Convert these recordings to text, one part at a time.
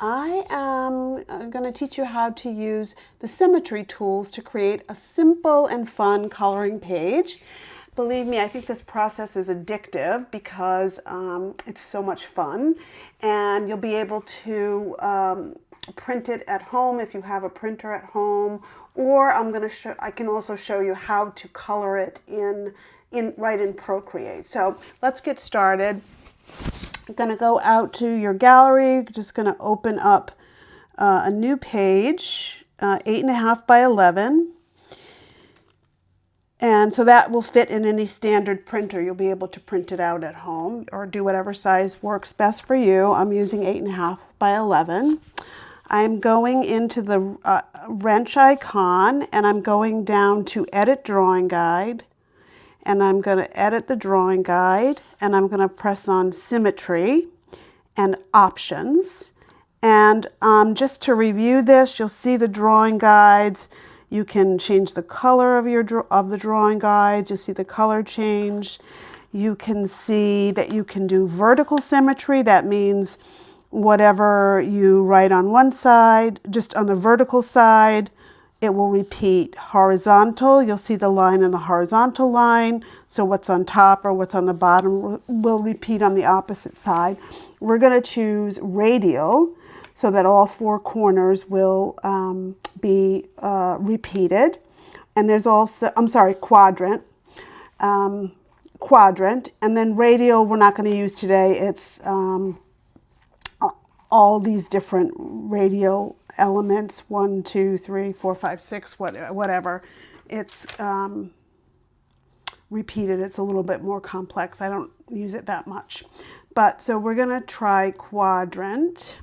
I am going to teach you how to use the Symmetry tools to create a simple and fun coloring page. Believe me, I think this process is addictive because it's so much fun, and you'll be able to print it at home if you have a printer at home, or I can also show you how to color it right in Procreate. So let's get started. I'm going to go out to your gallery, just going to open up a new page, 8.5 by 11. And so that will fit in any standard printer. You'll be able to print it out at home or do whatever size works best for you. I'm using 8.5 by 11. I'm going into the wrench icon and I'm going down to Edit Drawing Guide. And I'm going to edit the drawing guide, and I'm going to press on Symmetry and Options. And just to review this, you'll see the drawing guides. You can change the color of the drawing guide. You'll see the color change. You can see that you can do vertical symmetry. That means whatever you write on one side, just on the vertical side, it will repeat. Horizontal, you'll see the line and the horizontal line. So what's on top or what's on the bottom will repeat on the opposite side. We're going to choose radial so that all four corners will be repeated. And there's also, quadrant. Quadrant. And then radial we're not going to use today. It's all these different radial elements, 1, 2, 3, 4, 5, 6, whatever. It's repeated. It's a little bit more complex. I don't use it that much. But so we're going to try quadrant.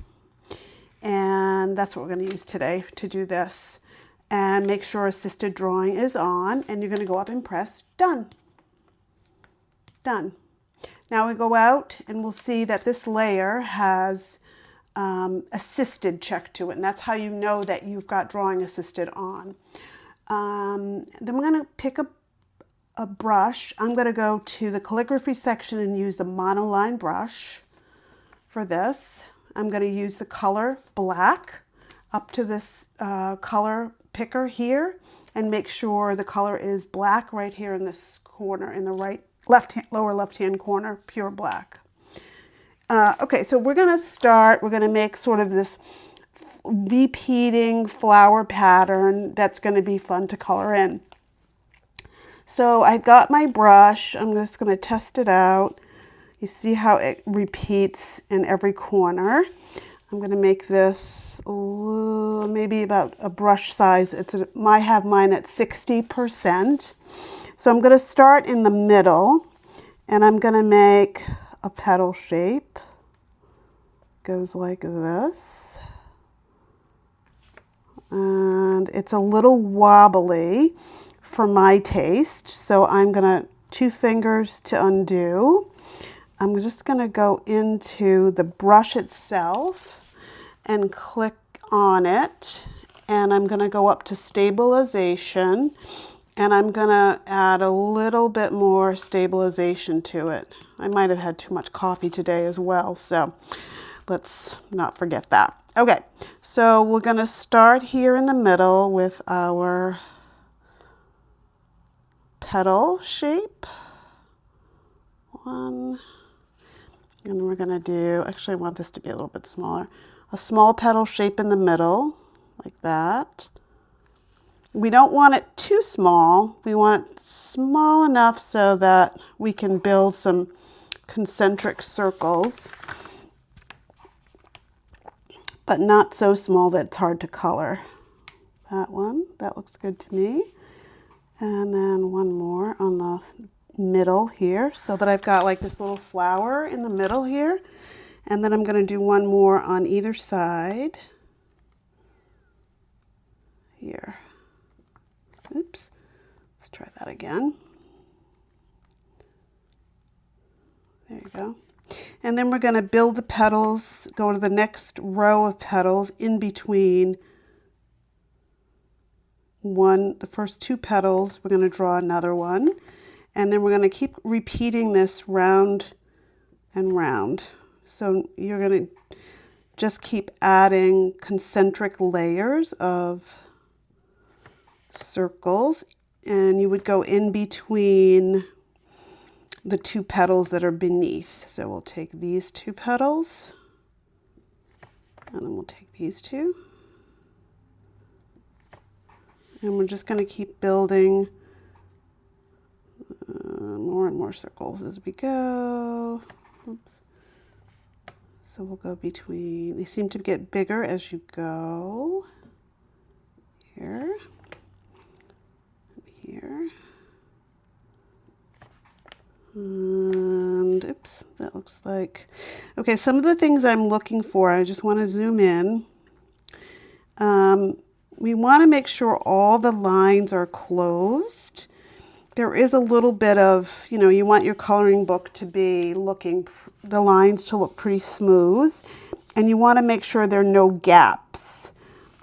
And that's what we're going to use today to do this. And make sure assisted drawing is on. And you're going to go up and press done. Done. Now we go out and we'll see that this layer has assisted check to it, and that's how you know that you've got drawing assisted on. Then we're going to pick a brush. I'm going to go to the calligraphy section and use the monoline brush for this. I'm going to use the color black up to this color picker here and make sure the color is black right here in this corner, in the lower left hand corner, pure black. Okay, so we're going to make sort of this repeating flower pattern that's going to be fun to color in. So I've got my brush. I'm just going to test it out. You see how it repeats in every corner. I'm going to make this maybe about a brush size. I have mine at 60%. So I'm going to start in the middle, and I'm going to make a petal shape. Goes like this. And it's a little wobbly for my taste, so I'm going to 2 fingers to undo. I'm just going to go into the brush itself and click on it, and I'm going to go up to stabilization, and I'm going to add a little bit more stabilization to it. I might have had too much coffee today as well, so let's not forget that. Okay, so we're going to start here in the middle with our petal shape. 1. And we're going to do, actually I want this to be a little bit smaller, a small petal shape in the middle, like that. We don't want it too small. We want it small enough so that we can build some concentric circles, but not so small that it's hard to color. That one, that looks good to me. And then one more on the middle here, so that I've got like this little flower in the middle here. And then I'm going to do one more on either side here. Oops, let's try that again. There you go. And then we're going to build the petals, go to the next row of petals in between the first 2 petals. We're going to draw another one, and then we're going to keep repeating this round and round. So you're going to just keep adding concentric layers of circles, and you would go in between the two petals that are beneath. So we'll take these two petals, and then we'll take these two, and we're just going to keep building more and more circles as we go. Oops. So we'll go between, they seem to get bigger as you go. Here, here, and oops, that looks like, okay, some of the things I'm looking for, I just want to zoom in. We want to make sure all the lines are closed. There is a little bit of, you know, you want your coloring book to be looking, the lines to look pretty smooth, and you want to make sure there are no gaps.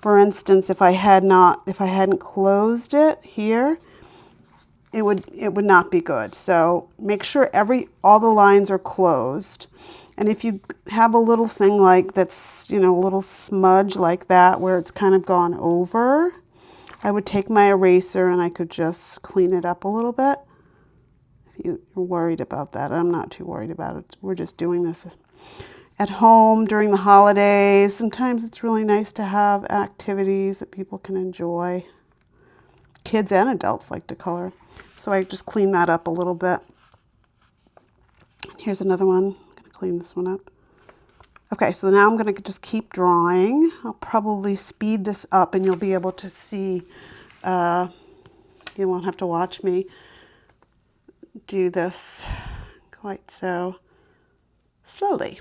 For instance, if I hadn't closed it here, it would not be good. So make sure all the lines are closed. And if you have a little thing like that's, you know, a little smudge like that where it's kind of gone over, I would take my eraser and I could just clean it up a little bit. If you're worried about that, I'm not too worried about it. We're just doing this at home during the holidays. Sometimes it's really nice to have activities that people can enjoy. Kids and adults like to color. So I just clean that up a little bit. Here's another one. I'm going to clean this one up. Okay, so now I'm going to just keep drawing. I'll probably speed this up and you'll be able to see. You won't have to watch me do this quite so slowly.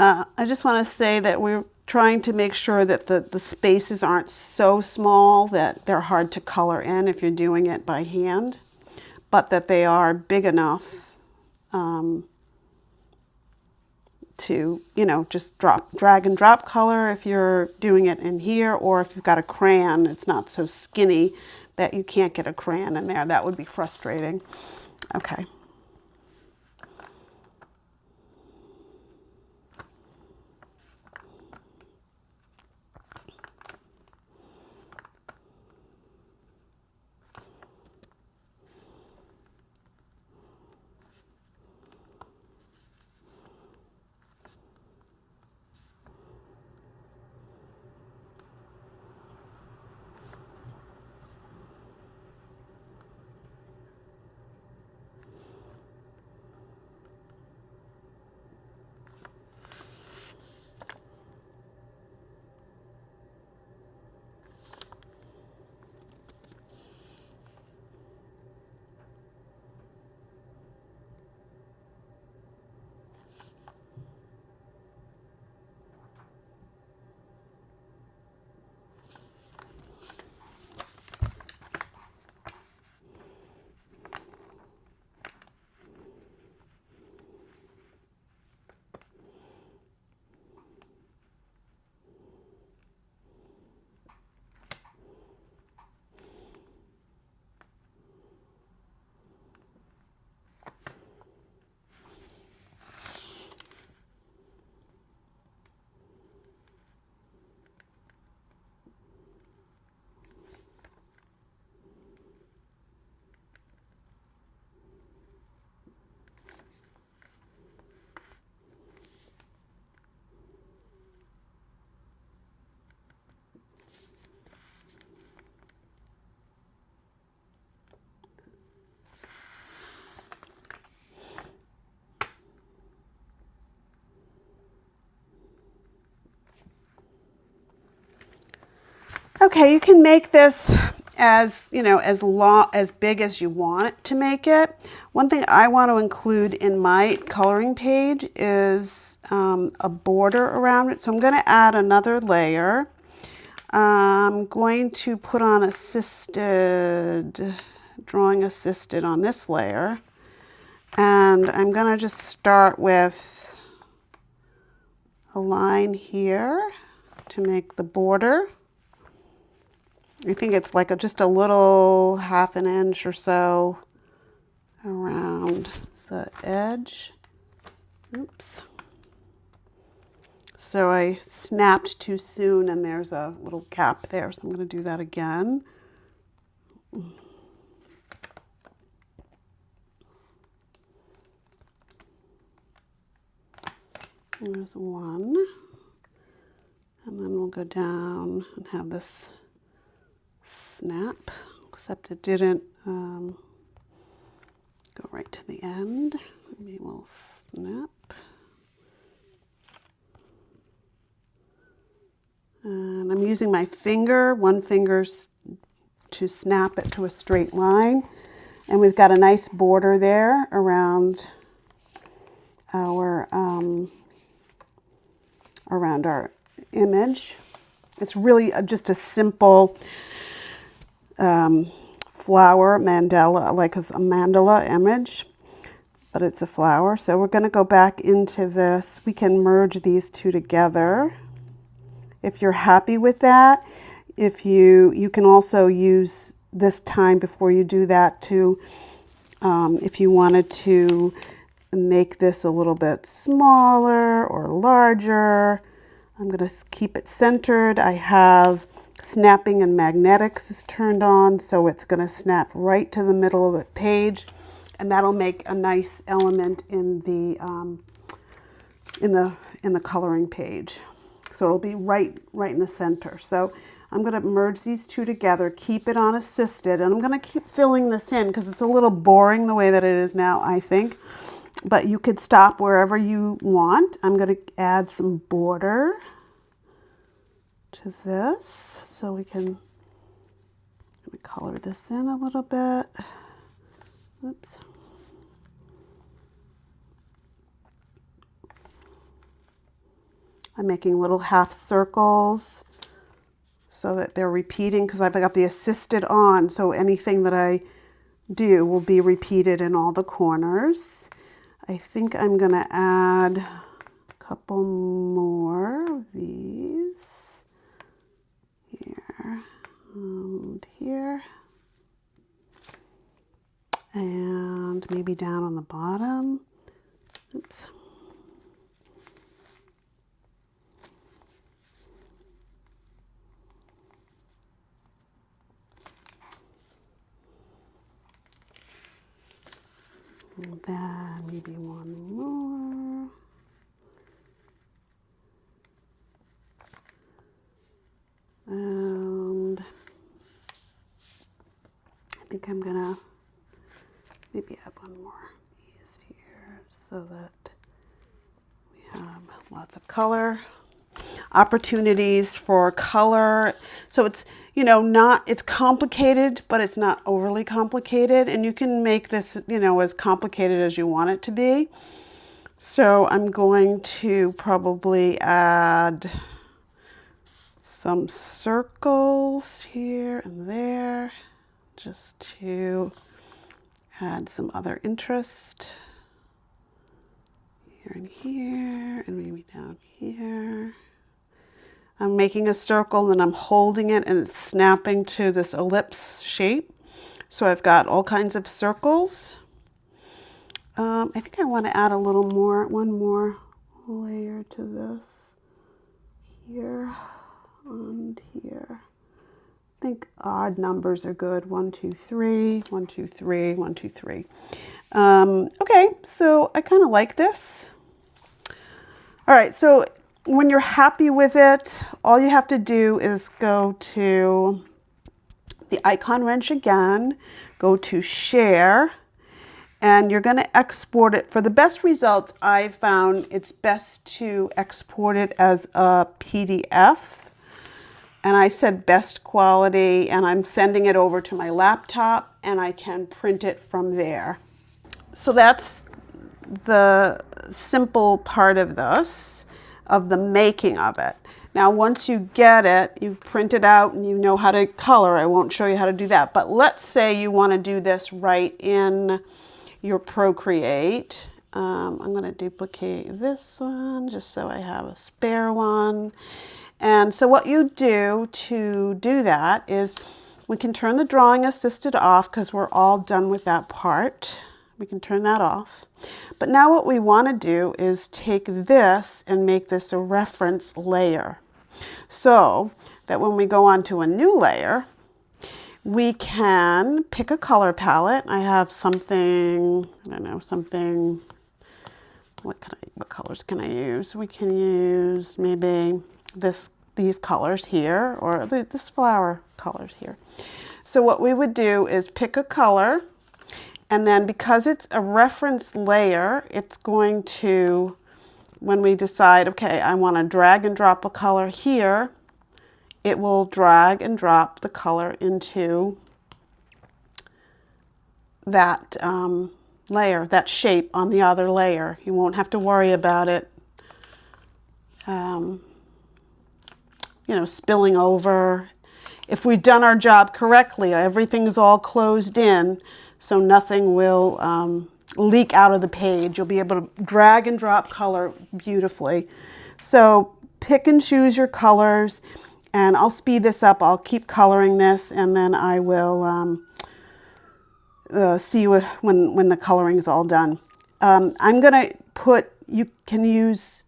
I just want to say that we're trying to make sure that the spaces aren't so small that they're hard to color in if you're doing it by hand, but that they are big enough to, you know, just drag and drop color if you're doing it in here, or if you've got a crayon, it's not so skinny that you can't get a crayon in there. That would be frustrating. Okay. Okay, you can make this as, you know, as big as you want it to make it. One thing I want to include in my coloring page is a border around it. So I'm going to add another layer. I'm going to put on drawing assisted on this layer. And I'm going to just start with a line here to make the border. I think it's like just a little ½ an inch or so around the edge. Oops. So I snapped too soon and there's a little gap there, so I'm going to do that again. There's one. And then we'll go down and have this snap, except it didn't go right to the end. Maybe we'll snap. And I'm using my finger, one finger to snap it to a straight line. And we've got a nice border there around our image. It's really just a simple flower mandala, like a mandala image, but it's a flower. So we're going to go back into this. We can merge these two together if you're happy with that. If you can also use this time before you do that to, if you wanted to make this a little bit smaller or larger. I'm going to keep it centered. I have snapping and magnetics is turned on, so it's going to snap right to the middle of the page, and that'll make a nice element in the coloring page. So it'll be right in the center. So I'm going to merge these two together, keep it on assisted, and I'm going to keep filling this in because it's a little boring the way that it is now, I think. But you could stop wherever you want. I'm going to add some border to this so we can color this in a little bit. Oops. I'm making little half circles so that they're repeating because I've got the assisted on, so anything that I do will be repeated in all the corners. I think I'm going to add a couple more of these here and here, and maybe down on the bottom. Oops. And then maybe one more. And I think I'm gonna maybe add one more of these here so that we have lots of color. Opportunities for color. So it's, you know, it's complicated, but it's not overly complicated. And you can make this, you know, as complicated as you want it to be. So I'm going to probably add some circles here and there, just to add some other interest. Here and here, and maybe down here. I'm making a circle and I'm holding it and it's snapping to this ellipse shape. So I've got all kinds of circles. I think I want to add a little more, one more layer to this. Here and here. I think odd numbers are good. 1, 2, 3, 1, 2, 3, 1, 2, 3. Okay, so I kind of like this. All right, so when you're happy with it, all you have to do is go to the icon wrench again, go to share, and you're going to export it. For the best results, I found it's best to export it as a PDF. and I said best quality, and I'm sending it over to my laptop, and I can print it from there. So that's the simple part of this, of the making of it. Now, once you get it, you print it out and you know how to color. I won't show you how to do that, but let's say you want to do this right in your Procreate. I'm going to duplicate this one just so I have a spare one. And so what you do to do that is we can turn the drawing assisted off because we're all done with that part. We can turn that off. But now what we want to do is take this and make this a reference layer, so that when we go on to a new layer, we can pick a color palette. I have something, I don't know, something, what colors can I use? We can use maybe these colors here, or this flower colors here. So what we would do is pick a color, and then because it's a reference layer, it's going to, when we decide, okay, I want to drag and drop a color here, it will drag and drop the color into that layer, that shape on the other layer. You won't have to worry about it, you know, spilling over. If we've done our job correctly, everything's all closed in, so nothing will leak out of the page. You'll be able to drag and drop color beautifully. So pick and choose your colors, and I'll speed this up. I'll keep coloring this, and then I will see you when the coloring is all done. I'm gonna put, you can use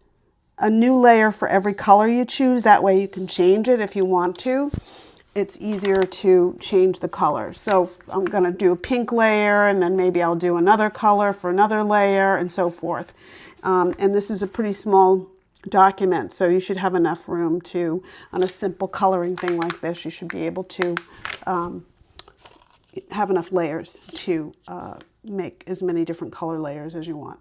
a new layer for every color you choose. That way you can change it if you want to. It's easier to change the color. So I'm gonna do a pink layer, and then maybe I'll do another color for another layer, and so forth. And this is a pretty small document, so you should have enough room to, on a simple coloring thing like this, you should be able to have enough layers to make as many different color layers as you want.